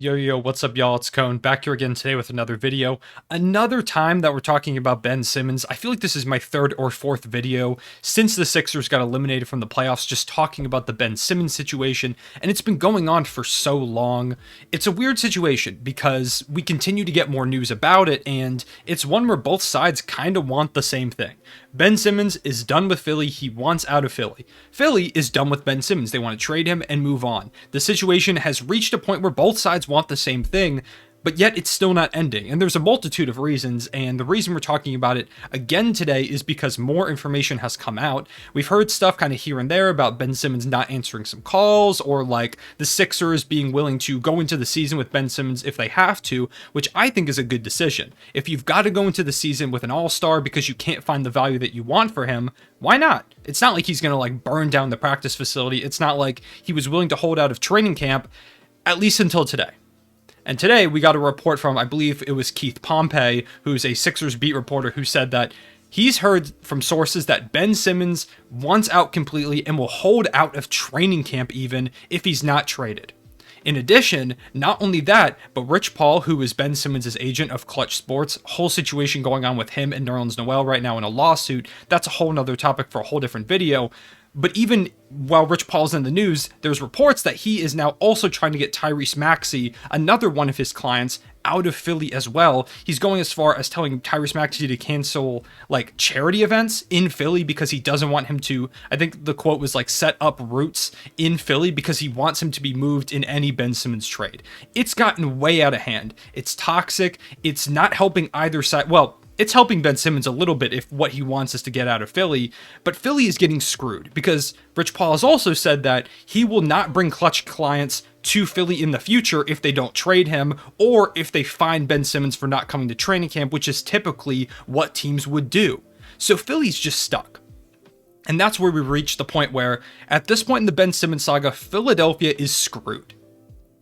Yo, what's up, y'all? It's Cone back here again today with another video. Another time that we're talking about Ben Simmons. I feel like this is my third or fourth video since the Sixers got eliminated from the playoffs, just talking about the Ben Simmons situation, and it's been going on for so long. It's a weird situation because we continue to get more news about it, and it's one where both sides kind of want the same thing. Ben Simmons is done with Philly. He wants out of Philly. Philly is done with Ben Simmons. They want to trade him and move on. The situation has reached a point where both sides want the same thing, but yet it's still not ending. And there's a multitude of reasons, and the reason we're talking about it again today is because more information has come out. We've heard stuff kind of here and there about Ben Simmons not answering some calls, or like the Sixers being willing to go into the season with Ben Simmons if they have to, which I think is a good decision. If you've got to go into the season with an all-star because you can't find the value that you want for him, why not? It's not like he's going to like burn down the practice facility. It's not like he was willing to hold out of training camp, at least until today. And today we got a report from, I believe it was Keith Pompey, who's a Sixers beat reporter, who said that he's heard from sources that Ben Simmons wants out completely and will hold out of training camp even if he's not traded. In addition, not only that, but Rich Paul, who is Ben Simmons' agent of Clutch Sports, whole situation going on with him and Nerlens Noel right now in a lawsuit, that's a whole nother topic for a whole different video. But even while Rich Paul's in the news, there's reports that he is now also trying to get Tyrese Maxey, another one of his clients, out of Philly as well. He's going as far as telling Tyrese Maxey to cancel like charity events in Philly because he doesn't want him to, I think the quote was like, set up roots in Philly because he wants him to be moved in any Ben Simmons trade. It's gotten way out of hand. It's toxic. It's not helping either side. Well, it's helping Ben Simmons a little bit if what he wants is to get out of Philly, but Philly is getting screwed because Rich Paul has also said that he will not bring Clutch clients to Philly in the future if they don't trade him or if they fine Ben Simmons for not coming to training camp, which is typically what teams would do. So Philly's just stuck. And that's where we reach the point where, at this point in the Ben Simmons saga, Philadelphia is screwed.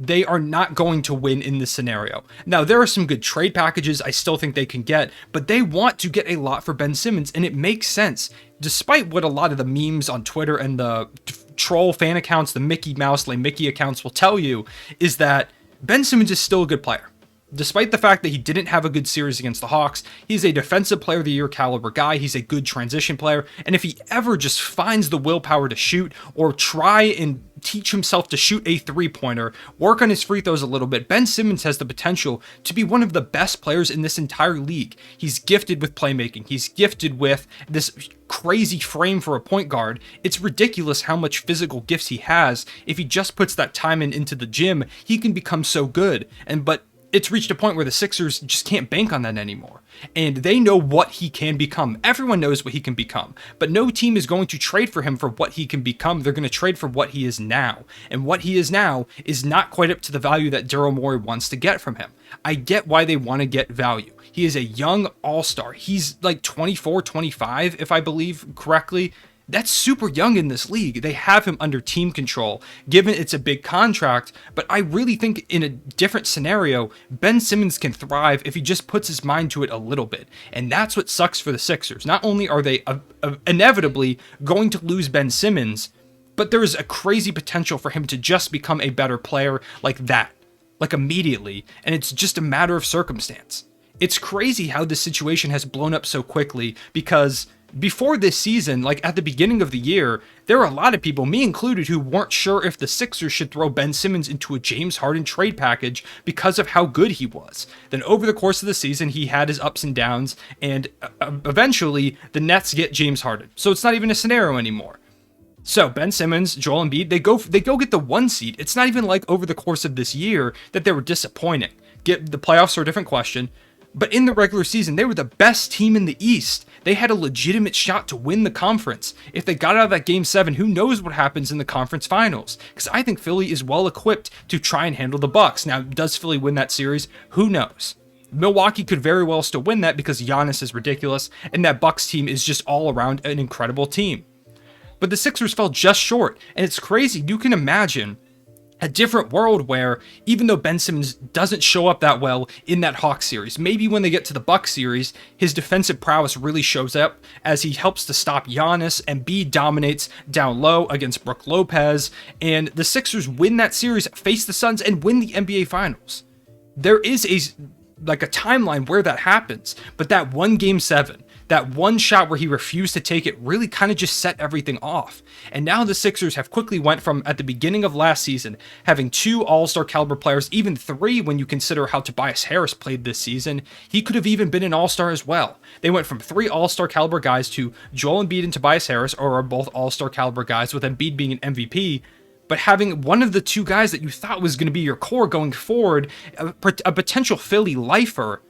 They are not going to win in this scenario. Now, there are some good trade packages I still think they can get, but they want to get a lot for Ben Simmons, and it makes sense. Despite what a lot of the memes on Twitter and the troll fan accounts, the Mickey Mouse, like Mickey accounts will tell you, is that Ben Simmons is still a good player. Despite the fact that he didn't have a good series against the Hawks, he's a defensive player of the year caliber guy. He's a good transition player. And if he ever just finds the willpower to shoot or try and teach himself to shoot a three-pointer, work on his free throws a little bit, Ben Simmons has the potential to be one of the best players in this entire league. He's gifted with playmaking. He's gifted with this crazy frame for a point guard. It's ridiculous how much physical gifts he has. If he just puts that time into the gym, he can become so good. But it's reached a point where the Sixers just can't bank on that anymore. And they know what he can become. Everyone knows what he can become. But no team is going to trade for him for what he can become. They're going to trade for what he is now. And what he is now is not quite up to the value that Daryl Morey wants to get from him. I get why they want to get value. He is a young all-star. He's like 24, 25, if I believe correctly. That's super young in this league. They have him under team control, given it's a big contract, but I really think in a different scenario, Ben Simmons can thrive if he just puts his mind to it a little bit. And that's what sucks for the Sixers. Not only are they inevitably going to lose Ben Simmons, but there is a crazy potential for him to just become a better player like that, like immediately, and it's just a matter of circumstance. It's crazy how this situation has blown up so quickly because before this season, like at the beginning of the year, there were a lot of people, me included, who weren't sure if the Sixers should throw Ben Simmons into a James Harden trade package because of how good he was. Then over the course of the season, he had his ups and downs, and eventually the Nets get James Harden. So it's not even a scenario anymore. So Ben Simmons, Joel Embiid, they go get the 1 seed. It's not even like over the course of this year that they were disappointing. The playoffs are a different question. But in the regular season, they were the best team in the East. They had a legitimate shot to win the conference. If they got out of that Game 7, who knows what happens in the conference finals? Because I think Philly is well equipped to try and handle the Bucks. Now, does Philly win that series? Who knows? Milwaukee could very well still win that because Giannis is ridiculous, and that Bucks team is just all around an incredible team. But the Sixers fell just short, and it's crazy. You can imagine a different world where even though Ben Simmons doesn't show up that well in that Hawks series, maybe when they get to the Bucks series, his defensive prowess really shows up as he helps to stop Giannis, and B dominates down low against Brook Lopez, and the Sixers win that series, face the Suns, and win the NBA Finals. There is a timeline where that happens, but that one game 7, that one shot where he refused to take it really kind of just set everything off. And now the Sixers have quickly went from, at the beginning of last season, having 2 all-star caliber players, even 3 when you consider how Tobias Harris played this season. He could have even been an all-star as well. They went from 3 all-star caliber guys to Joel Embiid and Tobias Harris, or are both all-star caliber guys, with Embiid being an MVP. But having one of the 2 guys that you thought was going to be your core going forward, a potential Philly lifer,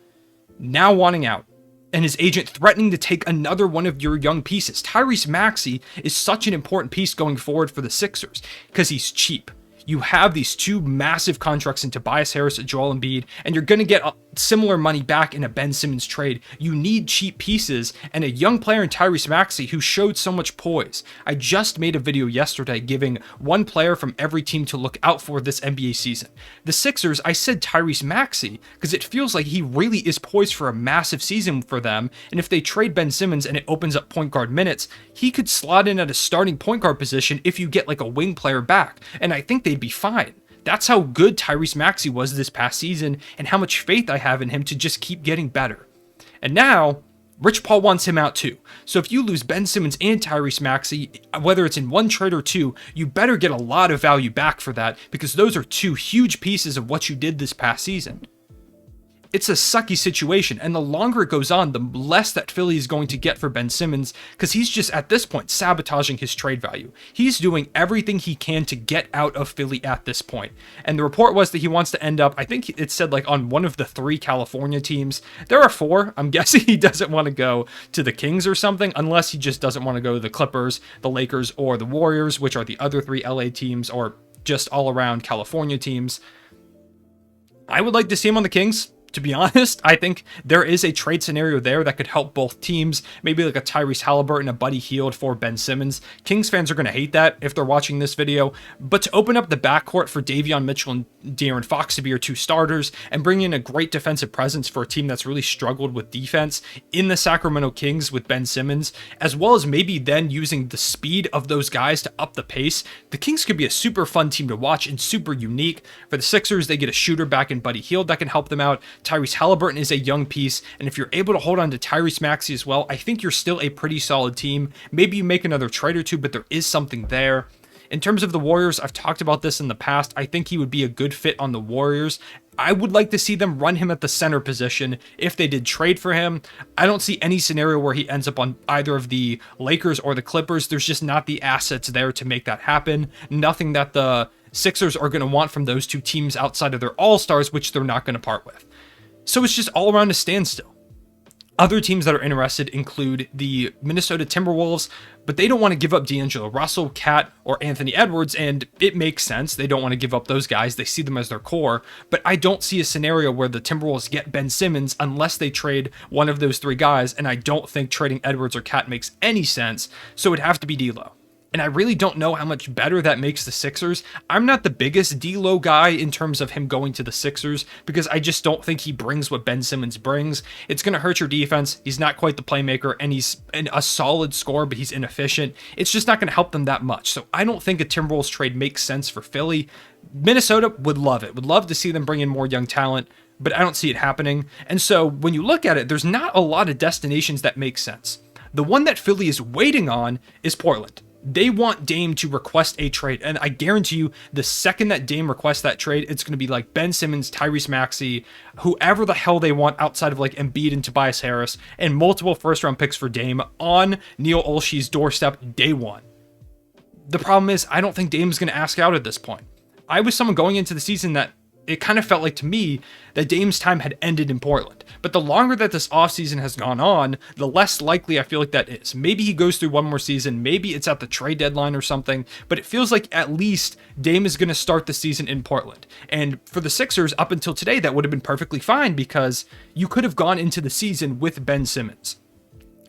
now wanting out, and his agent threatening to take another one of your young pieces. Tyrese Maxey is such an important piece going forward for the Sixers because he's cheap. You have these 2 massive contracts in Tobias Harris and Joel Embiid, and you're going to get similar money back in a Ben Simmons trade. You need cheap pieces and a young player in Tyrese Maxey who showed so much poise. I just made a video yesterday giving one player from every team to look out for this NBA season. The Sixers, I said Tyrese Maxey because it feels like he really is poised for a massive season for them, and if they trade Ben Simmons and it opens up point guard minutes, he could slot in at a starting point guard position if you get like a wing player back, and I think they'd be fine. That's how good Tyrese Maxey was this past season, and how much faith I have in him to just keep getting better. And now, Rich Paul wants him out too. So if you lose Ben Simmons and Tyrese Maxey, whether it's in one trade or 2, you better get a lot of value back for that, because those are 2 huge pieces of what you did this past season. It's a sucky situation, and the longer it goes on, the less that Philly is going to get for Ben Simmons, because he's just, at this point, sabotaging his trade value. He's doing everything he can to get out of Philly at this point. And the report was that he wants to end up, I think it said like on one of the 3 California teams. There are 4. I'm guessing he doesn't want to go to the Kings or something, unless he just doesn't want to go to the Clippers, the Lakers, or the Warriors, which are the other 3 LA teams, or just all around California teams. I would like to see him on the Kings. To be honest, I think there is a trade scenario there that could help both teams. Maybe like a Tyrese Halliburton, a Buddy Hield for Ben Simmons. Kings fans are going to hate that if they're watching this video. But to open up the backcourt for Davion Mitchell and De'Aaron Fox to be your 2 starters, and bring in a great defensive presence for a team that's really struggled with defense in the Sacramento Kings with Ben Simmons, as well as maybe then using the speed of those guys to up the pace, the Kings could be a super fun team to watch and super unique. For the Sixers, they get a shooter back in Buddy Hield that can help them out. Tyrese Halliburton is a young piece, and if you're able to hold on to Tyrese Maxey as well, I think you're still a pretty solid team. Maybe you make another trade or 2, but there is something there. In terms of the Warriors, I've talked about this in the past. I think he would be a good fit on the Warriors. I would like to see them run him at the center position if they did trade for him. I don't see any scenario where he ends up on either of the Lakers or the Clippers. There's just not the assets there to make that happen. Nothing that the Sixers are going to want from those 2 teams outside of their all-stars, which they're not going to part with. So it's just all around a standstill. Other teams that are interested include the Minnesota Timberwolves, but they don't want to give up D'Angelo Russell, Cat, or Anthony Edwards, and it makes sense. They don't want to give up those guys. They see them as their core, but I don't see a scenario where the Timberwolves get Ben Simmons unless they trade one of those 3 guys, and I don't think trading Edwards or Cat makes any sense, so it'd have to be D'Lo. And I really don't know how much better that makes the Sixers. I'm not the biggest D'Lo guy in terms of him going to the Sixers, because I just don't think he brings what Ben Simmons brings. It's going to hurt your defense. He's not quite the playmaker, and he's a solid scorer, but he's inefficient. It's just not going to help them that much. So I don't think a Timberwolves trade makes sense for Philly. Minnesota would love it. Would love to see them bring in more young talent, but I don't see it happening. And so when you look at it, there's not a lot of destinations that make sense. The one that Philly is waiting on is Portland. They want Dame to request a trade, and I guarantee you the second that Dame requests that trade, it's going to be like Ben Simmons, Tyrese Maxey, whoever the hell they want outside of like Embiid and Tobias Harris, and multiple first-round picks for Dame on Neil Olshey's doorstep day 1. The problem is, I don't think Dame's going to ask out at this point. I was someone going into the season that it kind of felt like to me that Dame's time had ended in Portland. But the longer that this offseason has gone on, the less likely I feel like that is. Maybe he goes through one more season, maybe it's at the trade deadline or something, but it feels like at least Dame is going to start the season in Portland. And for the Sixers, up until today, that would have been perfectly fine because you could have gone into the season with Ben Simmons.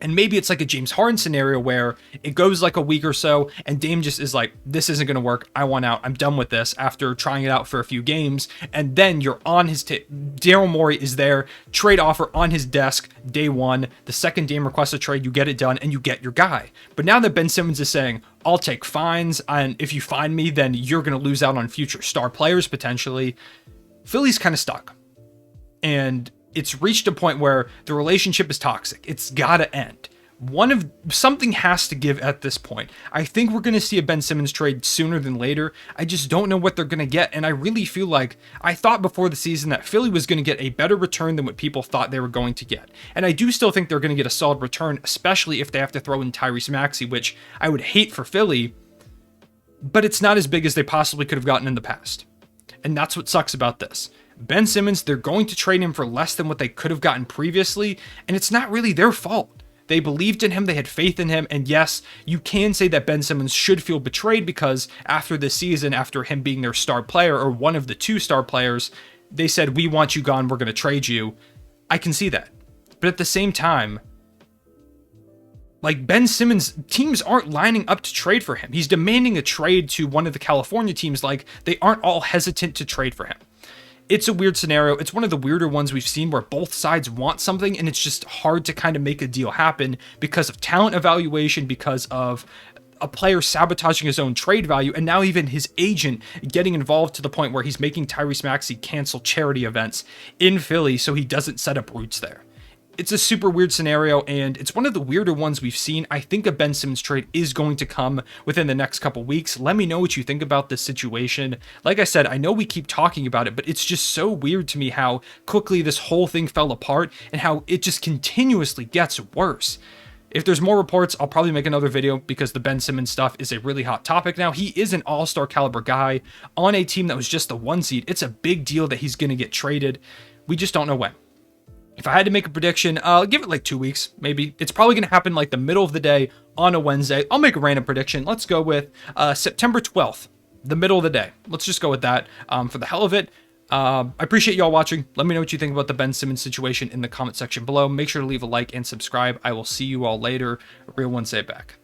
And maybe it's like a James Harden scenario where it goes like a week or so and Dame just is like, this isn't going to work. I want out. I'm done with this after trying it out for a few games. And then you're on his Daryl Morey is there, trade offer on his desk day one. The second Dame requests a trade, you get it done and you get your guy. But now that Ben Simmons is saying, I'll take fines, and if you fine me, then you're going to lose out on future star players potentially. Philly's kind of stuck. And it's reached a point where the relationship is toxic. It's got to end. Something has to give at this point. I think we're going to see a Ben Simmons trade sooner than later. I just don't know what they're going to get. And I really feel like I thought before the season that Philly was going to get a better return than what people thought they were going to get. And I do still think they're going to get a solid return, especially if they have to throw in Tyrese Maxey, which I would hate for Philly, but it's not as big as they possibly could have gotten in the past. And that's what sucks about this. Ben Simmons, they're going to trade him for less than what they could have gotten previously, and it's not really their fault. They believed in him, they had faith in him, and yes, you can say that Ben Simmons should feel betrayed because after this season, after him being their star player or one of the two star players, they said, we want you gone, we're going to trade you. I can see that. But at the same time, like Ben Simmons, teams aren't lining up to trade for him. He's demanding a trade to one of the California teams. Like, they aren't all hesitant to trade for him. It's a weird scenario. It's one of the weirder ones we've seen where both sides want something and it's just hard to kind of make a deal happen because of talent evaluation, because of a player sabotaging his own trade value, and now even his agent getting involved to the point where he's making Tyrese Maxey cancel charity events in Philly so he doesn't set up roots there. It's a super weird scenario, and it's one of the weirder ones we've seen. I think a Ben Simmons trade is going to come within the next couple weeks. Let me know what you think about this situation. Like I said, I know we keep talking about it, but it's just so weird to me how quickly this whole thing fell apart and how it just continuously gets worse. If there's more reports, I'll probably make another video because the Ben Simmons stuff is a really hot topic now. He is an all-star caliber guy on a team that was just the 1 seed. It's a big deal that he's going to get traded. We just don't know when. If I had to make a prediction, I'll give it like 2 weeks, maybe. It's probably going to happen like the middle of the day on a Wednesday. I'll make a random prediction. Let's go with September 12th, the middle of the day. Let's just go with that for the hell of it. I appreciate y'all watching. Let me know what you think about the Ben Simmons situation in the comment section below. Make sure to leave a like and subscribe. I will see you all later. Real one, say it back.